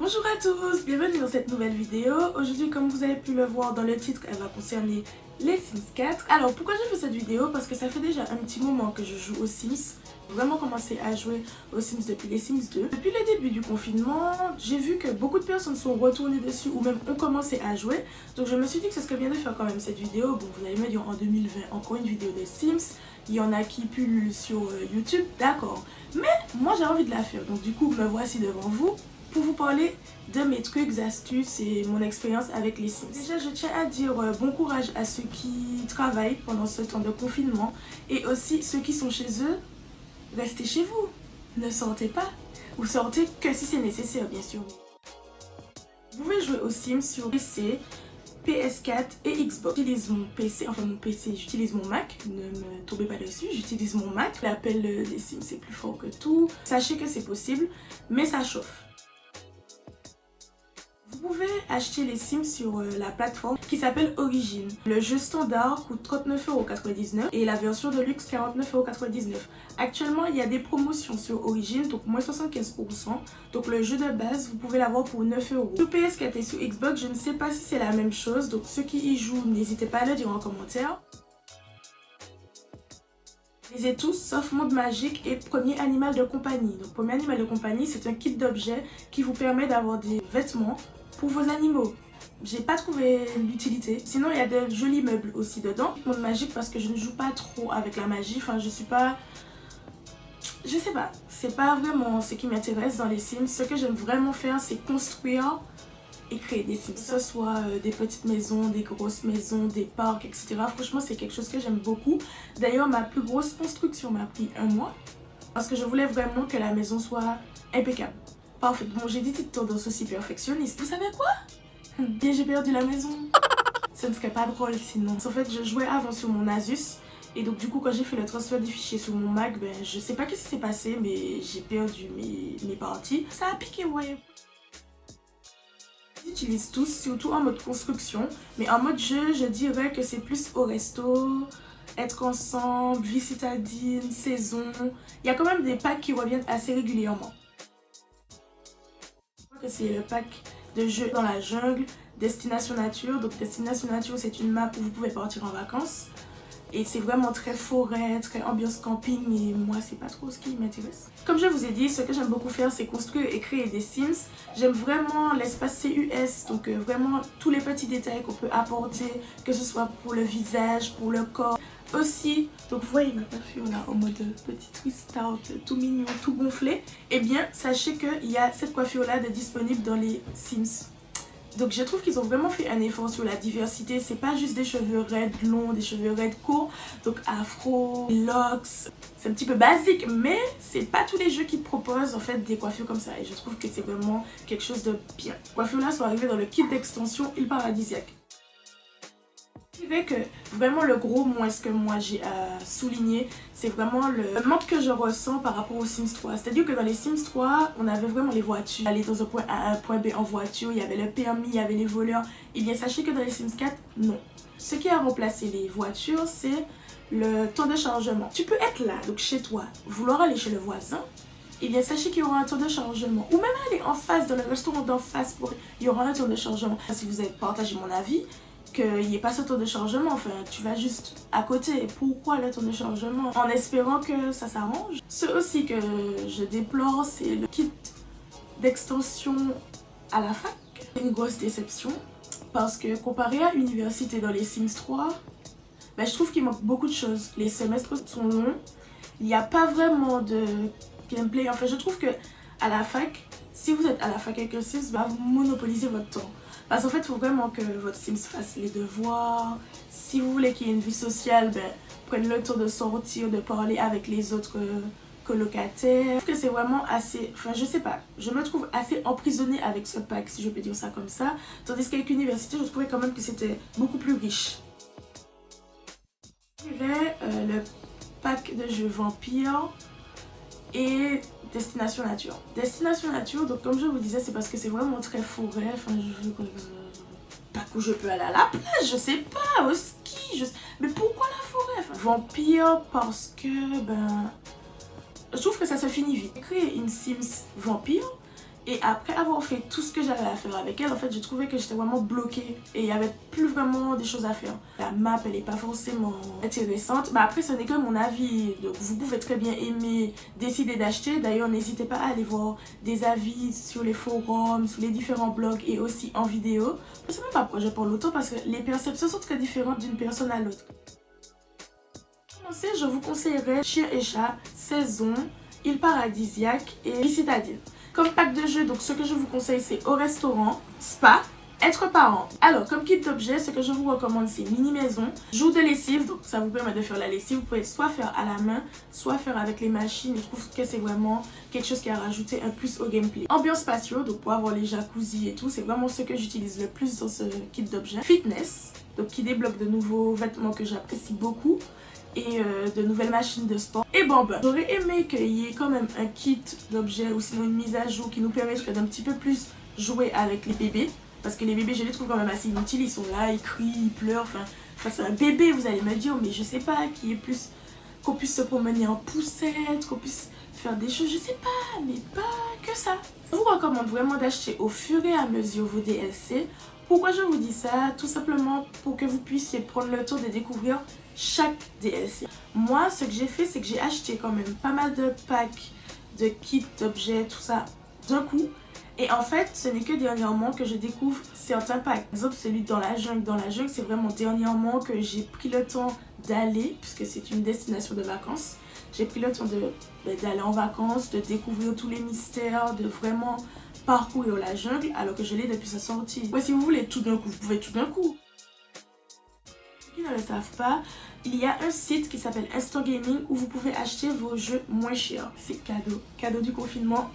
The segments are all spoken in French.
Bonjour à tous, bienvenue dans cette nouvelle vidéo. Aujourd'hui, comme vous avez pu le voir dans le titre, elle va concerner les Sims 4. Alors pourquoi j'ai fait cette vidéo? Parce que ça fait déjà un petit moment que je joue aux Sims. J'ai vraiment commencé à jouer aux Sims depuis les Sims 2. Depuis le début du confinement, j'ai vu que beaucoup de personnes sont retournées dessus ou même ont commencé à jouer. Donc je me suis dit que ce serait bien de faire quand même cette vidéo. Bon, vous allez me dire en 2020 encore une vidéo de Sims. Il y en a qui pullulent sur YouTube, d'accord. Mais moi j'ai envie de la faire. Donc du coup, me voici devant vous pour vous parler de mes trucs, astuces et mon expérience avec les Sims. Déjà, je tiens à dire bon courage à ceux qui travaillent pendant ce temps de confinement et aussi ceux qui sont chez eux. Restez chez vous, ne sortez pas, ou sortez que si c'est nécessaire bien sûr. Vous pouvez jouer aux Sims sur PC, PS4 et Xbox. J'utilise mon PC, enfin mon PC, j'utilise mon Mac, ne me tombez pas dessus, j'utilise mon Mac. L'appel des Sims c'est plus fort que tout. Sachez que c'est possible, mais ça chauffe. Vous pouvez acheter les Sims sur la plateforme qui s'appelle Origin. Le jeu standard coûte 39,99€ et la version de luxe 49,99€. Actuellement, il y a des promotions sur Origin, donc moins 75%. Donc le jeu de base, vous pouvez l'avoir pour 9€. Sur PS4 et sur Xbox, je ne sais pas si c'est la même chose. Donc ceux qui y jouent, n'hésitez pas à le dire en commentaire. Lisez tous sauf Monde Magique et Premier Animal de Compagnie. Donc Premier Animal de Compagnie, c'est un kit d'objets qui vous permet d'avoir des vêtements pour vos animaux. J'ai pas trouvé l'utilité. Sinon il y a de jolis meubles aussi dedans. Monde Magique parce que je ne joue pas trop avec la magie. Enfin je suis pas... Je sais pas. C'est pas vraiment ce qui m'intéresse dans les Sims. Ce que j'aime vraiment faire c'est construire et créer des Sims. Que ce soit des petites maisons, des grosses maisons, des parcs, etc. Franchement c'est quelque chose que j'aime beaucoup. D'ailleurs ma plus grosse construction m'a pris 1 mois. Parce que je voulais vraiment que la maison soit impeccable. Parfait. Bon, j'ai des petites tendances aussi perfectionnistes. Vous savez quoi? Bien, j'ai perdu la maison. Ce ne serait pas drôle sinon. En fait, je jouais avant sur mon Asus. Et donc, du coup, quand j'ai fait le transfert des fichiers sur mon Mac, ben, je sais pas ce qui s'est passé, mais j'ai perdu mes parties. Ça a piqué, vous voyez. J'utilise tous, surtout en mode construction. Mais en mode jeu, je dirais que c'est plus au resto, être ensemble, vie citadine, saison. Il y a quand même des packs qui reviennent assez régulièrement. C'est le pack de jeux dans la jungle, Destination Nature. Donc Destination Nature c'est une map où vous pouvez partir en vacances. Et c'est vraiment très forêt, très ambiance camping et moi c'est pas trop ce qui m'intéresse. Comme je vous ai dit, ce que j'aime beaucoup faire c'est construire et créer des Sims. J'aime vraiment l'espace CUS, donc vraiment tous les petits détails qu'on peut apporter, que ce soit pour le visage, pour le corps. Aussi, donc vous voyez ma coiffure là en mode petit twist out, tout mignon, tout gonflé. Et bien sachez qu'il y a cette coiffure là de disponible dans les Sims. Donc je trouve qu'ils ont vraiment fait un effort sur la diversité. C'est pas juste des cheveux raides longs, des cheveux raides courts. Donc afro, locks, c'est un petit peu basique. Mais c'est pas tous les jeux qui proposent en fait des coiffures comme ça. Et je trouve que c'est vraiment quelque chose de bien. Les coiffures là sont arrivées dans le kit d'extension Île Paradisiaque. Que vraiment le gros moins que moi j'ai à souligner, c'est vraiment le manque que je ressens par rapport aux Sims 3. C'est à dire que dans les Sims 3 on avait vraiment les voitures, aller dans un point A à un point B en voiture, il y avait le permis, il y avait les voleurs. Et bien sachez que dans les Sims 4 non, ce qui a remplacé les voitures c'est le temps de chargement. Tu peux être là donc chez toi, vouloir aller chez le voisin, et bien sachez qu'il y aura un temps de chargement, ou même aller en face dans le restaurant d'en face, il y aura un temps de chargement. Si vous avez partagé mon avis qu'il n'y ait pas ce temps de chargement, enfin tu vas juste à côté. Pourquoi le temps de chargement? En espérant que ça s'arrange. Ce aussi que je déplore, c'est le kit d'extension à la fac. C'est une grosse déception parce que comparé à l'université dans les Sims 3, ben, je trouve qu'il manque beaucoup de choses. Les semestres sont longs, il n'y a pas vraiment de gameplay. Enfin je trouve que à la fac, si vous êtes à la fac avec un Sims, bah, vous monopolisez votre temps. Parce qu'en fait, il faut vraiment que votre Sims fasse les devoirs. Si vous voulez qu'il y ait une vie sociale, ben, prenez le temps de sortir, de parler avec les autres colocataires. Je trouve que c'est vraiment assez... Enfin, je sais pas. Je me trouve assez emprisonnée avec ce pack, si je peux dire ça comme ça. Tandis qu'avec l'université, je trouvais quand même que c'était beaucoup plus riche. Je dirais le pack de jeux Vampire et Destination Nature. Destination Nature, donc comme je vous disais, c'est parce que c'est vraiment très forêt. Enfin, je veux pas que je peux aller à la plage, je sais pas, au ski, mais pourquoi la forêt? Enfin, Vampire parce que, ben, je trouve que ça se finit vite. J'ai créé une Sims Vampire Et après avoir fait tout ce que j'avais à faire avec elle, en fait, j'ai trouvé que j'étais vraiment bloquée et il n'y avait plus vraiment des choses à faire. La map, elle n'est pas forcément intéressante. Bah après, ce n'est que mon avis. Donc, vous pouvez très bien aimer décider d'acheter. D'ailleurs, n'hésitez pas à aller voir des avis sur les forums, sur les différents blogs et aussi en vidéo. C'est même pas pourquoi je parle autant parce que les perceptions sont très différentes d'une personne à l'autre. Pour commencer, je vous conseillerais Chien et Chat, Saison, Île Paradisiaque et Vie Citadine. Comme pack de jeux, donc ce que je vous conseille c'est au restaurant, spa, être parent. Alors comme kit d'objets, ce que je vous recommande c'est mini maison, jour de lessive, donc ça vous permet de faire la lessive. Vous pouvez soit faire à la main, soit faire avec les machines. Et je trouve que c'est vraiment quelque chose qui a rajouté un plus au gameplay. Ambiance patio, donc pour avoir les jacuzzi et tout, c'est vraiment ce que j'utilise le plus dans ce kit d'objets. Fitness, donc qui débloque de nouveaux vêtements que j'apprécie beaucoup. Et de nouvelles machines de sport. Et bon, ben, j'aurais aimé qu'il y ait quand même un kit d'objets ou sinon une mise à jour qui nous permettrait d'un petit peu plus jouer avec les bébés. Parce que les bébés, je les trouve quand même assez inutiles. Ils sont là, ils crient, ils pleurent. Enfin c'est un bébé, vous allez me dire, mais je sais pas, qu'on puisse se promener en poussette, qu'on puisse faire des choses, je sais pas, mais pas que ça. Je vous recommande vraiment d'acheter au fur et à mesure vos DLC. Pourquoi je vous dis ça? Tout simplement pour que vous puissiez prendre le temps de découvrir chaque DLC. Moi, ce que j'ai fait, c'est que j'ai acheté quand même pas mal de packs, de kits, d'objets, tout ça d'un coup. Et en fait, ce n'est que dernièrement que je découvre certains packs. Par exemple, celui dans la jungle. Dans la jungle, c'est vraiment dernièrement que j'ai pris le temps d'aller, puisque c'est une destination de vacances. J'ai pris le temps d'aller en vacances, de découvrir tous les mystères, de vraiment parcourir la jungle, alors que je l'ai depuis sa sortie. Ouais, si vous voulez tout d'un coup, vous pouvez tout d'un coup. Ceux qui ne le savent pas, il y a un site qui s'appelle Instant Gaming où vous pouvez acheter vos jeux moins chers. C'est cadeau. Cadeau du confinement.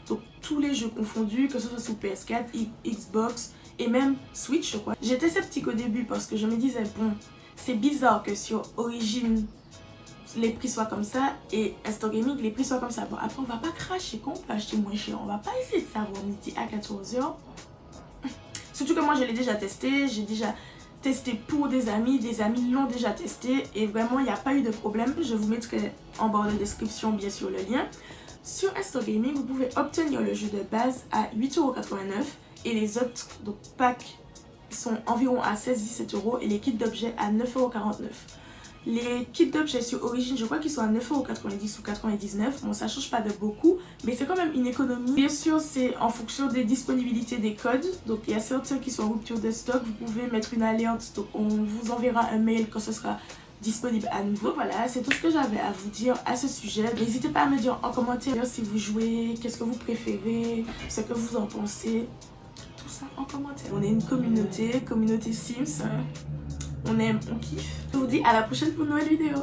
Donc tous les jeux confondus, que ce soit sur PS4, Xbox et même Switch, je crois. J'étais sceptique au début parce que je me disais, bon, c'est bizarre que sur Origin, les prix soient comme ça et Instant Gaming, les prix soient comme ça. Bon, après, on va pas cracher quand on peut acheter moins cher. On va pas essayer de savoir midi à 14h. Surtout que moi, je l'ai déjà testé. J'ai déjà testé pour des amis l'ont déjà testé et vraiment, il n'y a pas eu de problème. Je vous mettrai en barre de description, bien sûr, le lien. Sur Instant Gaming, vous pouvez obtenir le jeu de base à 8,89€ et les autres donc, packs sont environ à 16-17€ et les kits d'objets à 9,49€. Les kits d'objets sur Origin, je crois qu'ils sont à 9,90€ ou 99€. Bon, ça change pas de beaucoup, mais c'est quand même une économie. Bien sûr, c'est en fonction des disponibilités des codes. Donc, il y a certains qui sont en rupture de stock. Vous pouvez mettre une alerte. Donc, on vous enverra un mail quand ce sera disponible à nouveau. Voilà, c'est tout ce que j'avais à vous dire à ce sujet. N'hésitez pas à me dire en commentaire si vous jouez, qu'est-ce que vous préférez, ce que vous en pensez. Tout ça en commentaire. On est une communauté Sims. On aime, on kiffe. Je vous dis à la prochaine pour une nouvelle vidéo.